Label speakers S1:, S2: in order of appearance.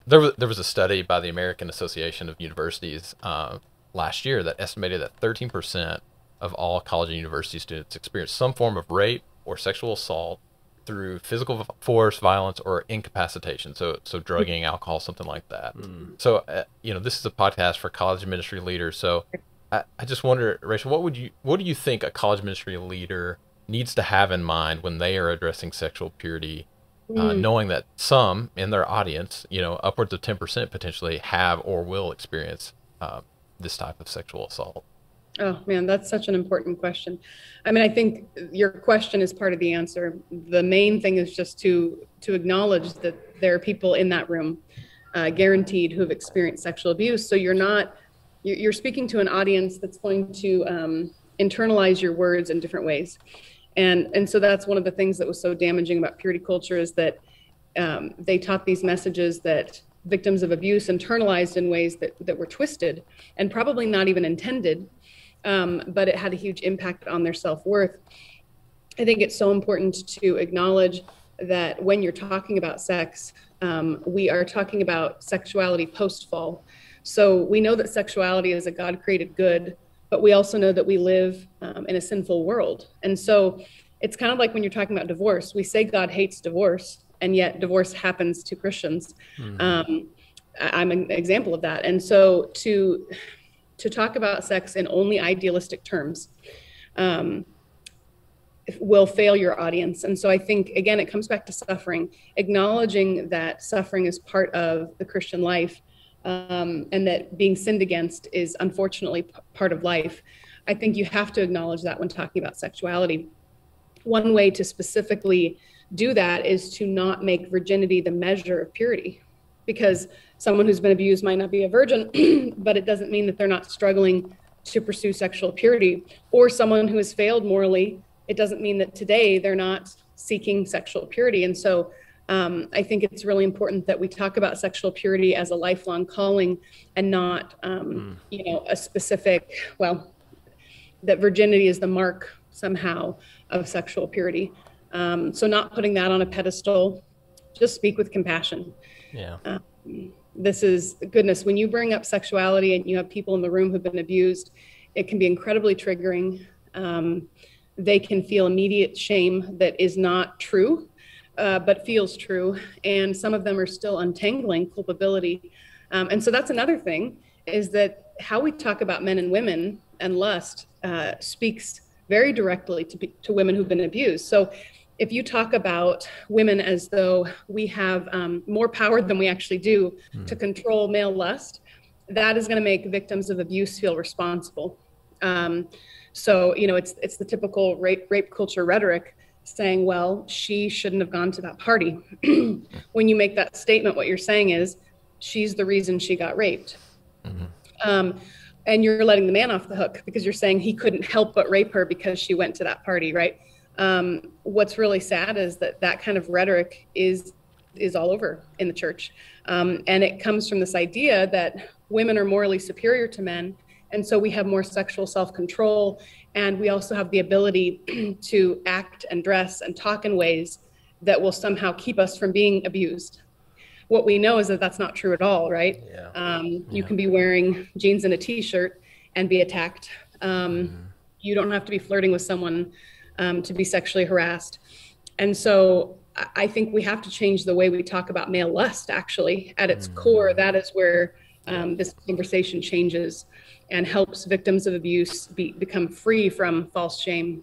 S1: There was a study by the American Association of Universities last year that estimated that 13% of all college and university students experience some form of rape or sexual assault through physical force, violence, or incapacitation. So drugging, alcohol, something like that. So this is a podcast for college ministry leaders. So I just wonder, Rachel, what do you think a college ministry leader needs to have in mind when they are addressing sexual purity,
S2: Mm.
S1: knowing that some in their audience, upwards of 10% potentially have or will experience this type of sexual assault?
S2: Oh man, that's such an important question. I mean, I think your question is part of the answer. The main thing is just to acknowledge that there are people in that room, guaranteed, who have experienced sexual abuse. So you're speaking to an audience that's going to internalize your words in different ways, and so that's one of the things that was so damaging about purity culture, is that they taught these messages that victims of abuse internalized in ways that were twisted and probably not even intended, but it had a huge impact on their self-worth. I think it's so important to acknowledge that when you're talking about sex, we are talking about sexuality post-fall. So we know that sexuality is a God-created good, but we also know that we live in a sinful world. And so it's kind of like when you're talking about divorce. We say God hates divorce, and yet divorce happens to Christians. I'm an example of that. And so to talk about sex in only idealistic terms will fail your audience. And so I think, again, it comes back to suffering, acknowledging that suffering is part of the Christian life, and that being sinned against is unfortunately part of life. I think you have to acknowledge that when talking about sexuality. One way to specifically do that is to not make virginity the measure of purity, because someone who's been abused might not be a virgin, but it doesn't mean that they're not struggling to pursue sexual purity. Or someone who has failed morally, it doesn't mean that today they're not seeking sexual purity. And so I think it's really important that we talk about sexual purity as a lifelong calling, and not, a specific, well, that virginity is the mark somehow of sexual purity. So not putting that on a pedestal, just speak with compassion.
S1: Yeah.
S2: This is goodness. When you bring up sexuality and you have people in the room who've been abused, it can be incredibly triggering. They can feel immediate shame that is not true, but feels true. And some of them are still untangling culpability. And so that's another thing, is that how we talk about men and women and lust speaks very directly to women who've been abused. So if you talk about women as though we have more power than we actually do to control male lust, that is going to make victims of abuse feel responsible. So, it's the typical rape culture rhetoric saying, well, she shouldn't have gone to that party. When you make that statement, what you're saying is she's the reason she got raped. And you're letting the man off the hook, because you're saying he couldn't help but rape her because she went to that party, right? What's really sad is that kind of rhetoric is all over in the church. And it comes from this idea that women are morally superior to men. And so we have more sexual self-control. And we also have the ability to act and dress and talk in ways that will somehow keep us from being abused. What we know is that that's not true at all, right?
S1: Yeah.
S2: You can be wearing jeans and a t-shirt and be attacked. You don't have to be flirting with someone to be sexually harassed. And so I think we have to change the way we talk about male lust, actually. At its core, that is where this conversation changes and helps victims of abuse become free from false shame.